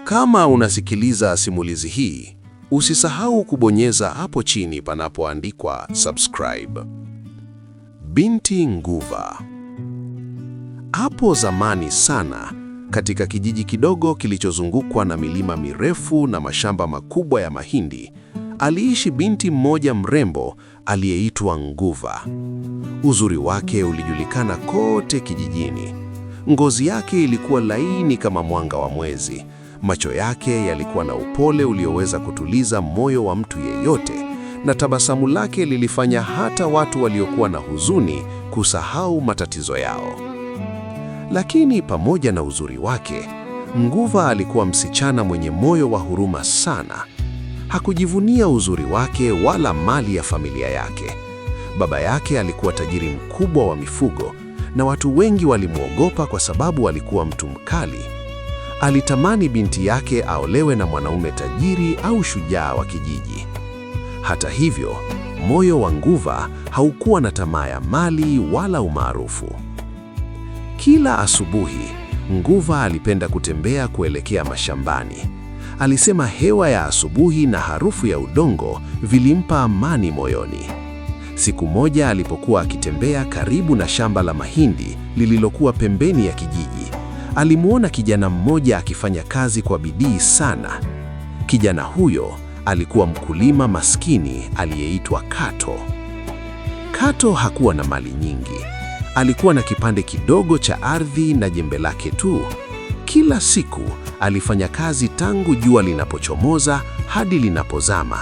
Kama unasikiliza simulizi hii, usisahau kubonyeza hapo chini panapoandikwa subscribe. Binti Nguva. Hapo zamani sana, katika kijiji kidogo kilichozungukwa na milima mirefu na mashamba makubwa ya mahindi, aliishi binti mmoja mrembo aliyeitwa Nguva. Uzuri wake ulijulikana kote kijijini. Ngozi yake ilikuwa laini kama mwanga wa mwezi. Macho yake yalikuwa na upole ulioweza kutuliza moyo wa mtu yeyote, na tabasamu lake lilifanya hata watu waliokuwa na huzuni kusahau matatizo yao. Lakini pamoja na uzuri wake, Nguva alikuwa msichana mwenye moyo wa huruma sana. Hakujivunia uzuri wake wala mali ya familia yake. Baba yake alikuwa tajiri mkubwa wa mifugo, na watu wengi walimwogopa kwa sababu alikuwa mtu mkali. Alitamani binti yake aolewe na mwanaume tajiri au shujaa wa kijiji. Hata hivyo, moyo wa Nguva haukuwa na tamaa ya mali wala umaarufu. Kila asubuhi, Nguva alipenda kutembea kuelekea mashambani. Alisema hewa ya asubuhi na harufu ya udongo vilimpa amani moyoni. Siku moja alipokuwa akitembea karibu na shamba la mahindi lililokuwa pembeni ya kijiji, alimuona kijana mmoja akifanya kazi kwa bidii sana. Kijana huyo alikuwa mkulima maskini aliyeitwa Kato. Kato hakuwa na mali nyingi. Alikuwa na kipande kidogo cha ardhi na jembe lake tu. Kila siku alifanya kazi tangu jua linapochomoza hadi linapozama.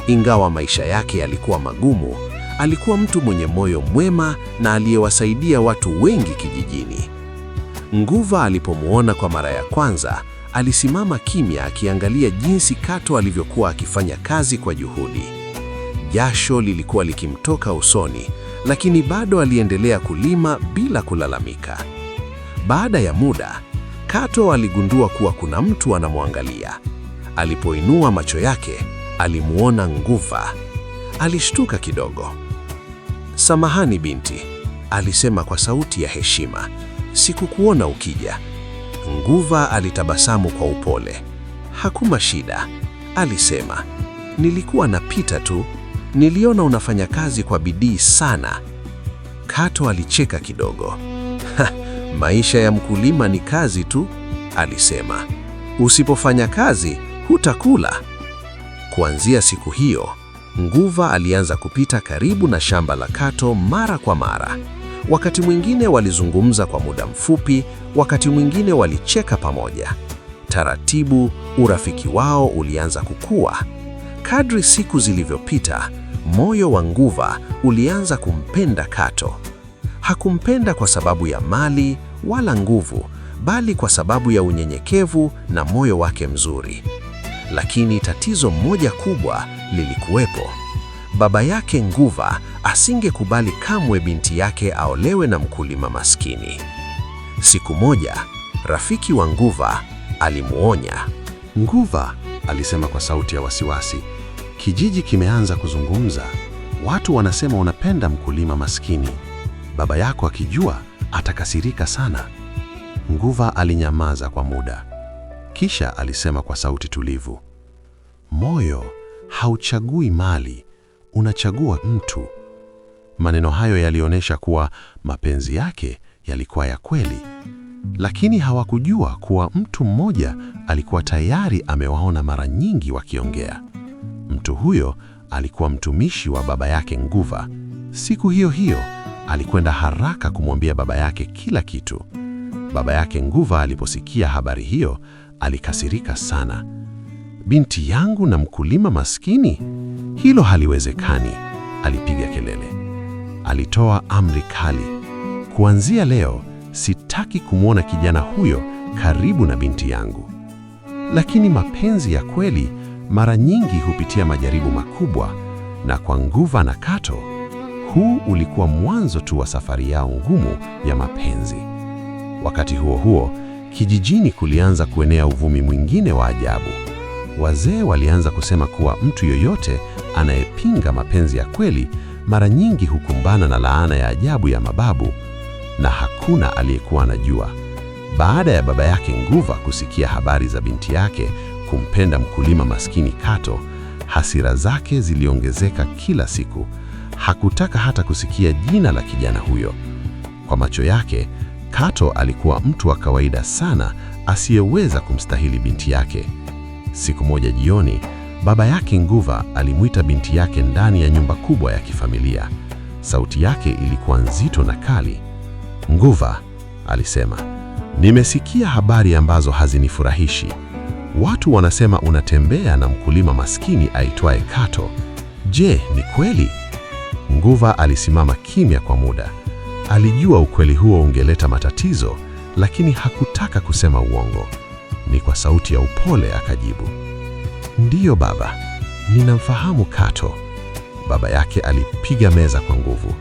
Ingawa maisha yake yalikuwa magumu, alikuwa mtu mwenye moyo mwema na aliyewasaidia watu wengi kijijini. Nguva alipomuona kwa mara ya kwanza, alisimama kimya akiangalia jinsi Kato alivyokuwa akifanya kazi kwa juhudi. Jasho lilikuwa likimtoka usoni, lakini bado aliendelea kulima bila kulalamika. Baada ya muda, Kato aligundua kuwa kuna mtu anamwangalia. Alipoinua macho yake, alimuona Nguva. Alishtuka kidogo. "Samahani binti," alisema kwa sauti ya heshima. "Sikukuona ukija." Nguva alitabasamu kwa upole. "Hakuna shida," alisema. "Nilikuwa napita tu. Niliona unafanya kazi kwa bidii sana." Kato alicheka kidogo. "Maisha ya mkulima ni kazi tu," alisema. "Usipofanya kazi, hutakula." Kuanzia siku hiyo, Nguva alianza kupita karibu na shamba la Kato mara kwa mara. Wakati mwingine walizungumza kwa muda mfupi, wakati mwingine walicheka pamoja. Taratibu, urafiki wao ulianza kukua. Kadri siku zilivyopita, moyo wa Nguva ulianza kumpenda Kato. Hakumpenda kwa sababu ya mali wala nguvu, bali kwa sababu ya unyenyekevu na moyo wake mzuri. Lakini tatizo moja kubwa lilikuwepo. Baba yake Nguva asingekubali kamwe binti yake aolewe na mkulima maskini. Siku moja, rafiki wa Nguva alimuonya. "Nguva," alisema kwa sauti ya wasiwasi, "kijiji kimeanza kuzungumza. Watu wanasema unapenda mkulima maskini. Baba yako akijua atakasirika sana." Nguva alinyamaza kwa muda. Kisha alisema kwa sauti tulivu, "Moyo hauchagui mali, unachagua mtu." Maneno hayo yalionyesha kuwa mapenzi yake yalikuwa ya kweli, lakini hawakujua kuwa mtu mmoja alikuwa tayari amewaona mara nyingi wakiongea. Mtu huyo alikuwa mtumishi wa baba yake Nguva. Siku hiyo hiyo alikwenda haraka kumwambia baba yake kila kitu. Baba yake Nguva aliposikia habari hiyo, alikasirika sana. "Binti yangu na mkulima maskini? Hilo haliwezekani," alipiga kelele. Alitoa amri kali. "Kuanzia leo, sitaki kumwona kijana huyo karibu na binti yangu." Lakini mapenzi ya kweli mara nyingi hupitia majaribu makubwa, na kwa Nguva na Kato, huu ulikuwa mwanzo tu wa safari yao ngumu ya mapenzi. Wakati huo huo, kijijini kulianza kuenea uvumi mwingine wa ajabu. Wazee walianza kusema kuwa mtu yoyote anayepinga mapenzi ya kweli mara nyingi hukumbana na laana ya ajabu ya mababu, na hakuna aliyekuwa anajua Baada ya baba yake Nguva kusikia habari za binti yake kumpenda mkulima maskini Kato, hasira zake ziliongezeka kila siku. Hakutaka hata kusikia jina la kijana huyo. Kwa macho yake, Kato alikuwa mtu wa kawaida sana asiyeweza kumstahili binti yake. Siku moja jioni, baba yake Nguva alimwita binti yake ndani ya nyumba kubwa ya kifamilia. Sauti yake ilikuwa nzito na kali. "Nguva," alisema, "nimesikia habari ambazo hazinifurahishi. Watu wanasema unatembea na mkulima maskini aitwaye Kato. Je, ni kweli?" Nguva alisimama kimya kwa muda. Alijua ukweli huo ungeleta matatizo, lakini hakutaka kusema uongo. Ni kwa sauti ya upole akajibu, "Ndiyo baba, ninamfahamu Kato." Baba yake alipiga meza kwa nguvu.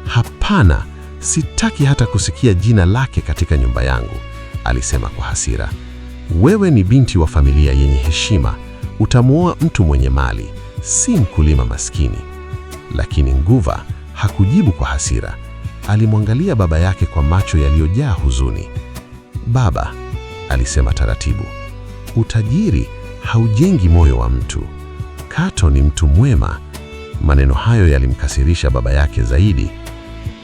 "Hapana, sitaki hata kusikia jina lake katika nyumba yangu," alisema kwa hasira. "Wewe ni binti wa familia yenye heshima, utamuoa mtu mwenye mali, si mkulima maskini." Lakini Nguva hakujibu kwa hasira. Alimwangalia baba yake kwa macho yaliyojaa huzuni. "Baba," alisema taratibu, "utajiri haujengi moyo wa mtu. Kato ni mtu mwema." Maneno hayo yalimkasirisha baba yake zaidi.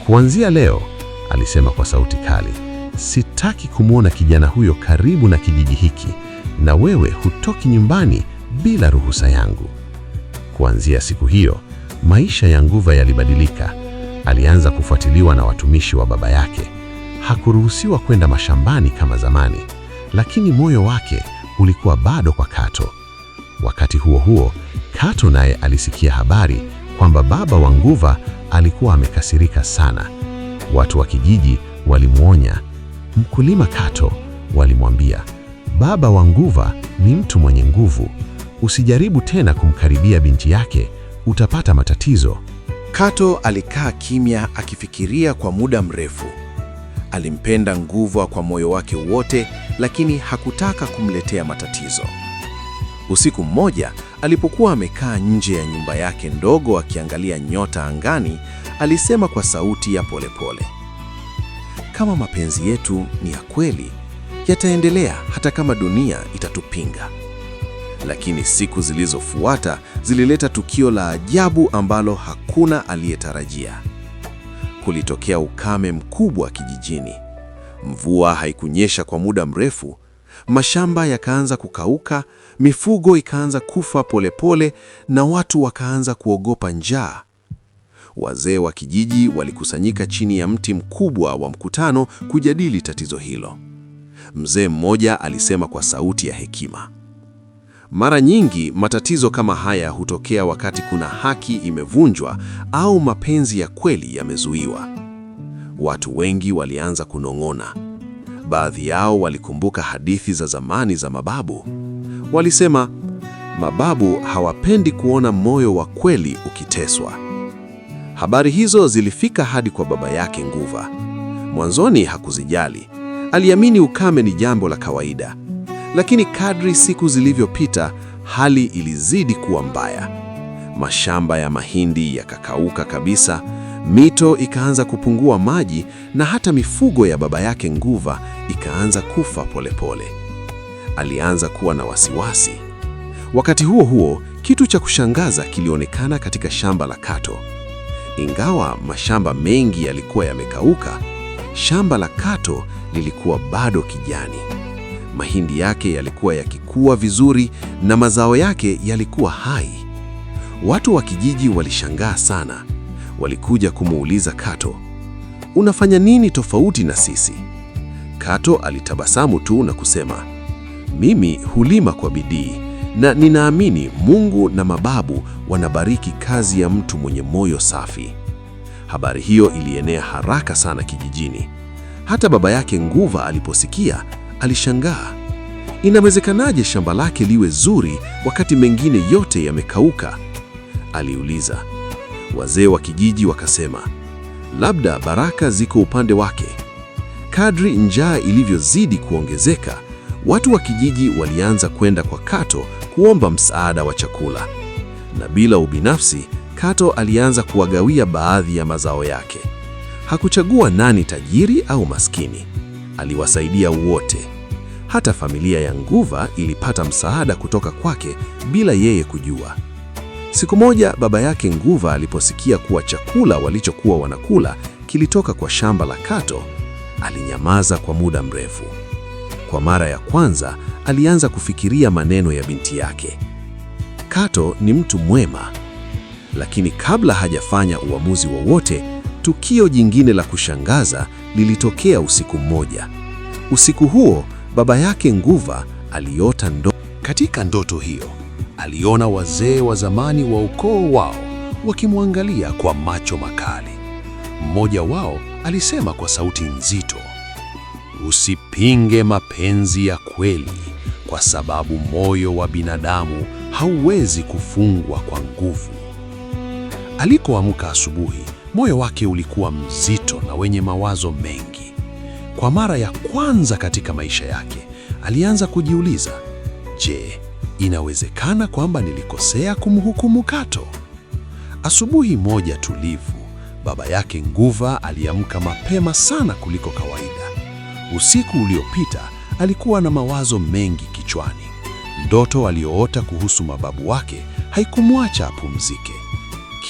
"Kuanzia leo," alisema kwa sauti kali, "sitaki kumwona kijana huyo karibu na kijiji hiki, na wewe hutoki nyumbani bila ruhusa yangu." Kuanzia siku hiyo, maisha ya Nguva yalibadilika. Alianza kufuatiliwa na watumishi wa baba yake. Hakuruhusiwa kwenda mashambani kama zamani, lakini moyo wake ulikuwa bado kwa Kato. Wakati huo huo, Kato naye alisikia habari kwamba baba wa Nguva alikuwa amekasirika sana. Watu wa kijiji walimwonya. "Mkulima Kato," walimwambia, "baba wa Nguva ni mtu mwenye nguvu. Usijaribu tena kumkaribia binti yake, utapata matatizo." Kato alikaa kimya akifikiria kwa muda mrefu. Alimpenda Nguva kwa moyo wake wote, lakini hakutaka kumletea matatizo. Usiku mmoja, alipokuwa amekaa nje ya nyumba yake ndogo akiangalia nyota angani, alisema kwa sauti ya polepole, "Kama mapenzi yetu ni ya kweli, yataendelea hata kama dunia itatupinga." Lakini siku zilizofuata zilileta tukio la ajabu ambalo hakuna aliyetarajia. Kulitokea ukame mkubwa kijijini. Mvua haikunyesha kwa muda mrefu. Mashamba yakaanza kukauka, mifugo ikaanza kufa polepole, na watu wakaanza kuogopa njaa. Wazee wa kijiji walikusanyika chini ya mti mkubwa wa mkutano kujadili tatizo hilo. Mzee mmoja alisema kwa sauti ya hekima, "Mara nyingi matatizo kama haya hutokea wakati kuna haki imevunjwa au mapenzi ya kweli yamezuiwa." Watu wengi walianza kunong'ona. Baadhi yao walikumbuka hadithi za zamani za mababu. Walisema, mababu hawapendi kuona moyo wa kweli ukiteswa. Habari hizo zilifika hadi kwa baba yake Nguva. Mwanzoni hakuzijali. Aliamini ukame ni jambo la kawaida. Lakini kadri siku zilivyopita, hali ilizidi kuwa mbaya. Mashamba ya mahindi yakakauka kabisa, mito ikaanza kupungua maji, na hata mifugo ya baba yake Nguva ikaanza kufa polepole. Alianza kuwa na wasiwasi. Wakati huo huo, kitu cha kushangaza kilionekana katika shamba la Kato. Ingawa mashamba mengi yalikuwa yamekauka, shamba la Kato lilikuwa bado kijani. Mahindi yake yalikuwa yakikua vizuri na mazao yake yalikuwa hai. Watu wa kijiji walishangaa sana. Walikuja kumuuliza Kato, "Unafanya nini tofauti na sisi?" Kato alitabasamu tu na kusema, "Mimi hulima kwa bidii na ninaamini Mungu na mababu wanabariki kazi ya mtu mwenye moyo safi." Habari hiyo ilienea haraka sana kijijini. Hata baba yake Nguva aliposikia, alishangaa. Inawezekanaje shamba lake liwe zuri wakati mengine yote yamekauka? Aliuliza. Wazee wa kijiji wakasema, labda baraka ziko upande wake. Kadri njaa ilivyozidi kuongezeka, watu wa kijiji walianza kwenda kwa Kato kuomba msaada wa chakula. Na bila ubinafsi, Kato alianza kuwagawia baadhi ya mazao yake. Hakuchagua nani tajiri au maskini. aliwasaidia wote. Hata familia ya Nguva ilipata msaada kutoka kwake bila yeye kujua. Siku moja baba yake Nguva aliposikia kuwa chakula walichokuwa wanakula kilitoka kwa shamba la Kato, alinyamaza kwa muda mrefu. Kwa mara ya kwanza alianza kufikiria maneno ya binti yake. Kato ni mtu mwema. Lakini kabla hajafanya uamuzi wowote, tukio jingine la kushangaza lilitokea usiku mmoja. Usiku huo baba yake Nguva aliota ndoto. Katika ndoto hiyo aliona wazee wa zamani wa ukoo wao wakimwangalia kwa macho makali. Mmoja wao alisema kwa sauti nzito, "Usipinge mapenzi ya kweli, kwa sababu moyo wa binadamu hauwezi kufungwa kwa nguvu." Alipoamka asubuhi, moyo wake ulikuwa mzito na wenye mawazo mengi. Kwa mara ya kwanza katika maisha yake, alianza kujiuliza, je, inawezekana kwamba nilikosea kumhukumu Kato? Asubuhi moja tulivu, baba yake Nguva aliamka mapema sana kuliko kawaida. Usiku uliopita alikuwa na mawazo mengi kichwani. Ndoto aliyoota kuhusu mababu wake haikumwacha apumzike.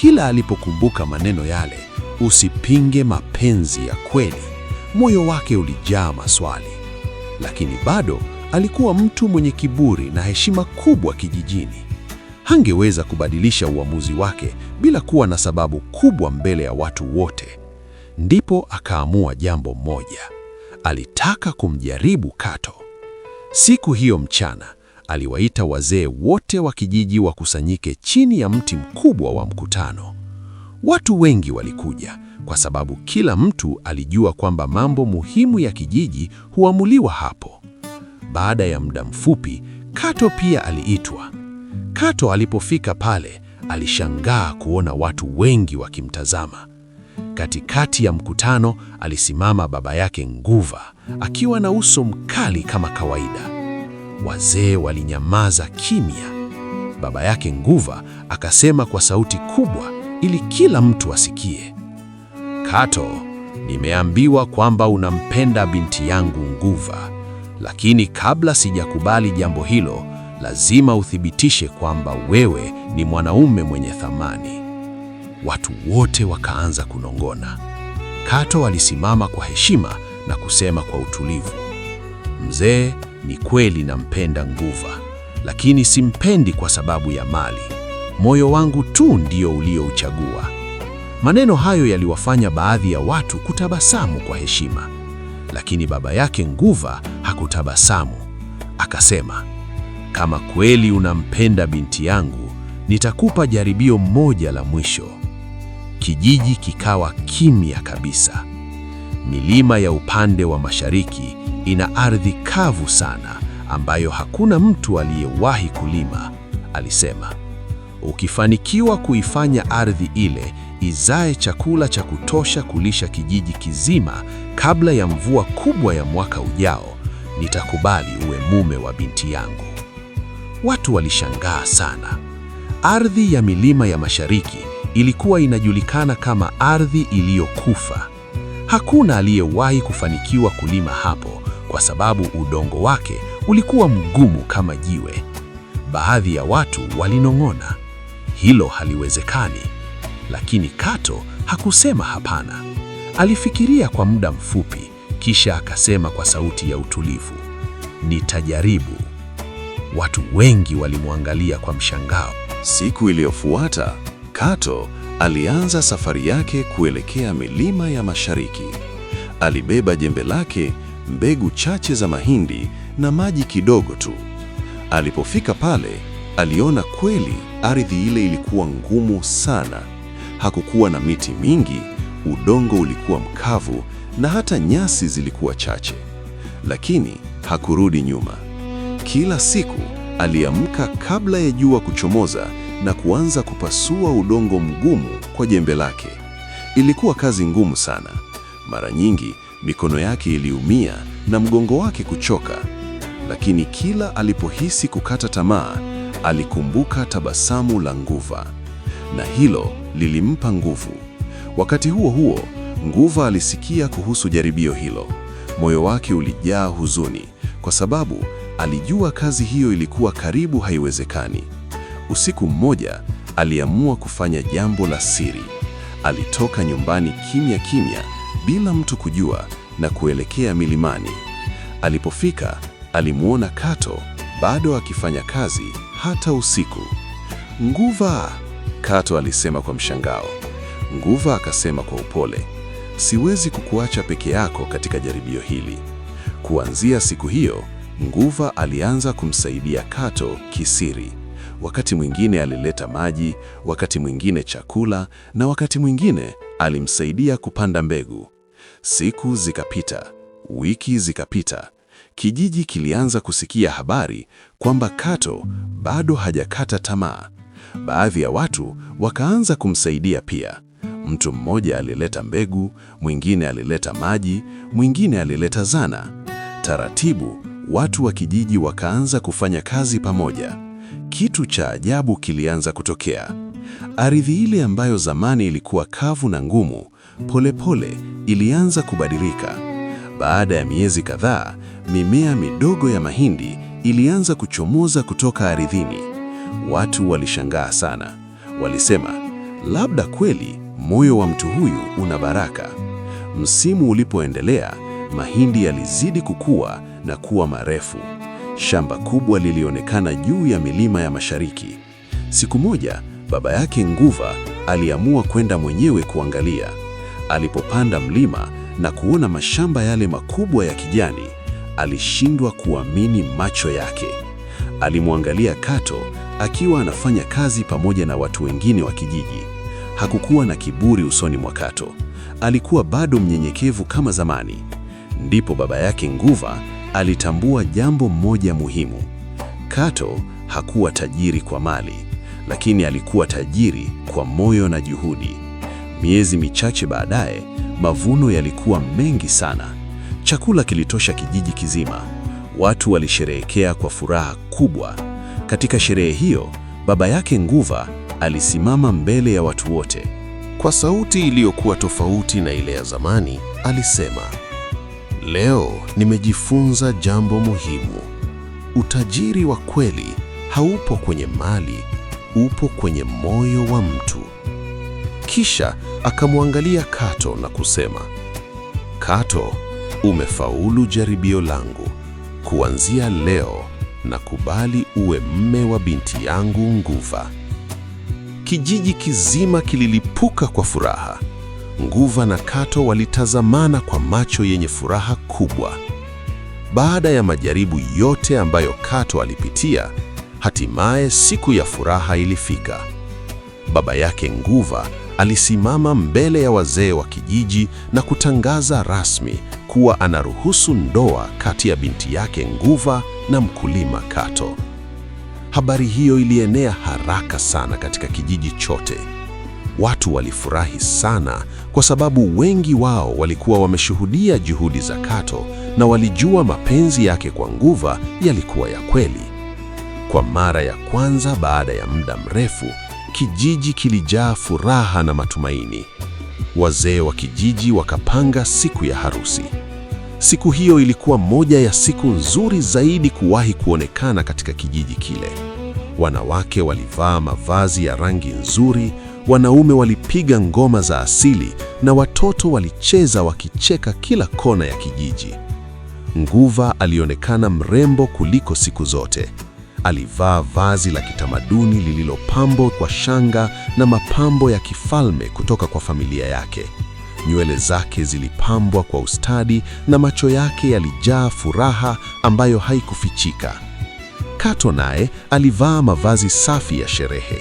Kila alipokumbuka maneno yale, usipinge mapenzi ya kweli, moyo wake ulijaa maswali. Lakini bado alikuwa mtu mwenye kiburi na heshima kubwa kijijini. Hangeweza kubadilisha uamuzi wake bila kuwa na sababu kubwa mbele ya watu wote. Ndipo akaamua jambo moja. Alitaka kumjaribu Kato. Siku hiyo mchana, aliwaita wazee wote wa kijiji wakusanyike chini ya mti mkubwa wa mkutano. Watu wengi walikuja kwa sababu kila mtu alijua kwamba mambo muhimu ya kijiji huamuliwa hapo. Baada ya muda mfupi, Kato pia aliitwa. Kato alipofika pale, alishangaa kuona watu wengi wakimtazama. Katikati ya mkutano alisimama baba yake Nguva, akiwa na uso mkali kama kawaida. Wazee walinyamaza kimya. Baba yake Nguva akasema kwa sauti kubwa ili kila mtu asikie, "Kato, nimeambiwa kwamba unampenda binti yangu Nguva, lakini kabla sijakubali jambo hilo, lazima uthibitishe kwamba wewe ni mwanaume mwenye thamani." Watu wote wakaanza kunong'ona. Kato alisimama kwa heshima na kusema kwa utulivu, "Mzee, ni kweli nampenda Nguva, lakini simpendi kwa sababu ya mali. Moyo wangu tu ndio uliouchagua." Maneno hayo yaliwafanya baadhi ya watu kutabasamu kwa heshima, lakini baba yake Nguva hakutabasamu. Akasema, "Kama kweli unampenda binti yangu, nitakupa jaribio moja la mwisho." Kijiji kikawa kimya kabisa. Milima ya upande wa mashariki ina ardhi kavu sana ambayo hakuna mtu aliyewahi kulima, alisema. Ukifanikiwa kuifanya ardhi ile izae chakula cha kutosha kulisha kijiji kizima kabla ya mvua kubwa ya mwaka ujao, nitakubali uwe mume wa binti yangu. Watu walishangaa sana. Ardhi ya milima ya mashariki ilikuwa inajulikana kama ardhi iliyokufa. Hakuna aliyewahi kufanikiwa kulima hapo kwa sababu udongo wake ulikuwa mgumu kama jiwe. Baadhi ya watu walinong'ona, hilo haliwezekani. Lakini Kato hakusema hapana. Alifikiria kwa muda mfupi, kisha akasema kwa sauti ya utulivu, nitajaribu. Watu wengi walimwangalia kwa mshangao. Siku iliyofuata, Kato alianza safari yake kuelekea milima ya mashariki. Alibeba jembe lake, mbegu chache za mahindi na maji kidogo tu. Alipofika pale, aliona kweli ardhi ile ilikuwa ngumu sana. Hakukuwa na miti mingi, udongo ulikuwa mkavu na hata nyasi zilikuwa chache. Lakini hakurudi nyuma. Kila siku aliamka kabla ya jua kuchomoza na kuanza kupasua udongo mgumu kwa jembe lake. Ilikuwa kazi ngumu sana. Mara nyingi mikono yake iliumia na mgongo wake kuchoka. Lakini kila alipohisi kukata tamaa, alikumbuka tabasamu la Nguva. Na hilo lilimpa nguvu. Wakati huo huo, Nguva alisikia kuhusu jaribio hilo. Moyo wake ulijaa huzuni kwa sababu alijua kazi hiyo ilikuwa karibu haiwezekani. Usiku mmoja aliamua kufanya jambo la siri. Alitoka nyumbani kimya kimya bila mtu kujua na kuelekea milimani. Alipofika, alimuona Kato bado akifanya kazi hata usiku. "Nguva!" Kato alisema kwa mshangao. Nguva akasema kwa upole, "Siwezi kukuacha peke yako katika jaribio hili." Kuanzia siku hiyo, Nguva alianza kumsaidia Kato kisiri. Wakati mwingine alileta maji, wakati mwingine chakula, na wakati mwingine alimsaidia kupanda mbegu. Siku zikapita, wiki zikapita. Kijiji kilianza kusikia habari kwamba Kato bado hajakata tamaa. Baadhi ya watu wakaanza kumsaidia pia. Mtu mmoja alileta mbegu, mwingine alileta maji, mwingine alileta zana. Taratibu, watu wa kijiji wakaanza kufanya kazi pamoja. Kitu cha ajabu kilianza kutokea. Ardhi ile ambayo zamani ilikuwa kavu na ngumu, polepole ilianza kubadilika. Baada ya miezi kadhaa, mimea midogo ya mahindi ilianza kuchomoza kutoka ardhini. Watu walishangaa sana. Walisema, labda kweli moyo wa mtu huyu una baraka. Msimu ulipoendelea, mahindi yalizidi kukua na kuwa marefu. Shamba kubwa lilionekana juu ya milima ya mashariki. Siku moja, baba yake Nguva aliamua kwenda mwenyewe kuangalia. Alipopanda mlima na kuona mashamba yale makubwa ya kijani, alishindwa kuamini macho yake. Alimwangalia Kato akiwa anafanya kazi pamoja na watu wengine wa kijiji. Hakukuwa na kiburi usoni mwa Kato. Alikuwa bado mnyenyekevu kama zamani. Ndipo baba yake Nguva alitambua jambo moja muhimu. Kato hakuwa tajiri kwa mali, lakini alikuwa tajiri kwa moyo na juhudi. Miezi michache baadaye, mavuno yalikuwa mengi sana. Chakula kilitosha kijiji kizima. Watu walisherehekea kwa furaha kubwa. Katika sherehe hiyo, baba yake Nguva alisimama mbele ya watu wote. Kwa sauti iliyokuwa tofauti na ile ya zamani, alisema, "Leo nimejifunza jambo muhimu. Utajiri wa kweli haupo kwenye mali, upo kwenye moyo wa mtu." Kisha akamwangalia Kato na kusema, "Kato, umefaulu jaribio langu. Kuanzia leo nakubali uwe mme wa binti yangu Nguva." Kijiji kizima kililipuka kwa furaha. Nguva na Kato walitazamana kwa macho yenye furaha kubwa. Baada ya majaribu yote ambayo Kato alipitia, hatimaye siku ya furaha ilifika. Baba yake Nguva alisimama mbele ya wazee wa kijiji na kutangaza rasmi kuwa anaruhusu ndoa kati ya binti yake Nguva na mkulima Kato. Habari hiyo ilienea haraka sana katika kijiji chote. Watu walifurahi sana kwa sababu wengi wao walikuwa wameshuhudia juhudi za Kato na walijua mapenzi yake kwa Nguva yalikuwa ya kweli. Kwa mara ya kwanza baada ya muda mrefu, kijiji kilijaa furaha na matumaini. Wazee wa kijiji wakapanga siku ya harusi. Siku hiyo ilikuwa moja ya siku nzuri zaidi kuwahi kuonekana katika kijiji kile. Wanawake walivaa mavazi ya rangi nzuri, wanaume walipiga ngoma za asili na watoto walicheza wakicheka kila kona ya kijiji. Nguva alionekana mrembo kuliko siku zote. Alivaa vazi la kitamaduni lililopambwa kwa shanga na mapambo ya kifalme kutoka kwa familia yake. Nywele zake zilipambwa kwa ustadi na macho yake yalijaa furaha ambayo haikufichika. Kato naye alivaa mavazi safi ya sherehe.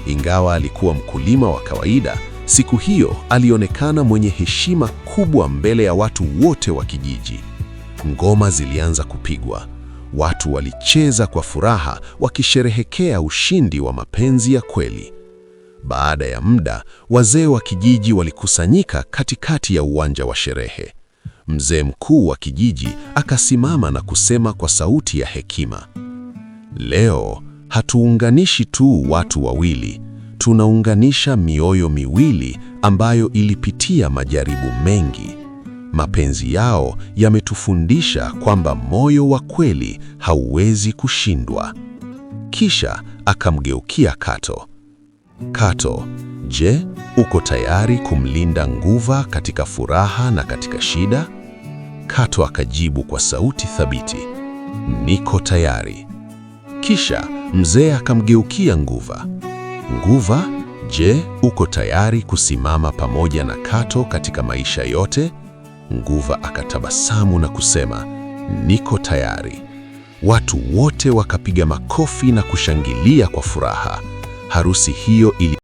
Ingawa alikuwa mkulima wa kawaida, siku hiyo alionekana mwenye heshima kubwa mbele ya watu wote wa kijiji. Ngoma zilianza kupigwa. Watu walicheza kwa furaha wakisherehekea ushindi wa mapenzi ya kweli. Baada ya muda, wazee wa kijiji walikusanyika katikati ya uwanja wa sherehe. Mzee mkuu wa kijiji akasimama na kusema kwa sauti ya hekima, "Leo hatuunganishi tu watu wawili, tunaunganisha mioyo miwili ambayo ilipitia majaribu mengi. Mapenzi yao yametufundisha kwamba moyo wa kweli hauwezi kushindwa. Kisha akamgeukia Kato. Kato, je, uko tayari kumlinda Nguva katika furaha na katika shida? Kato akajibu kwa sauti thabiti, niko tayari. Kisha mzee akamgeukia Nguva. Nguva, je, uko tayari kusimama pamoja na Kato katika maisha yote? Nguva akatabasamu na kusema, niko tayari. Watu wote wakapiga makofi na kushangilia kwa furaha. Harusi hiyo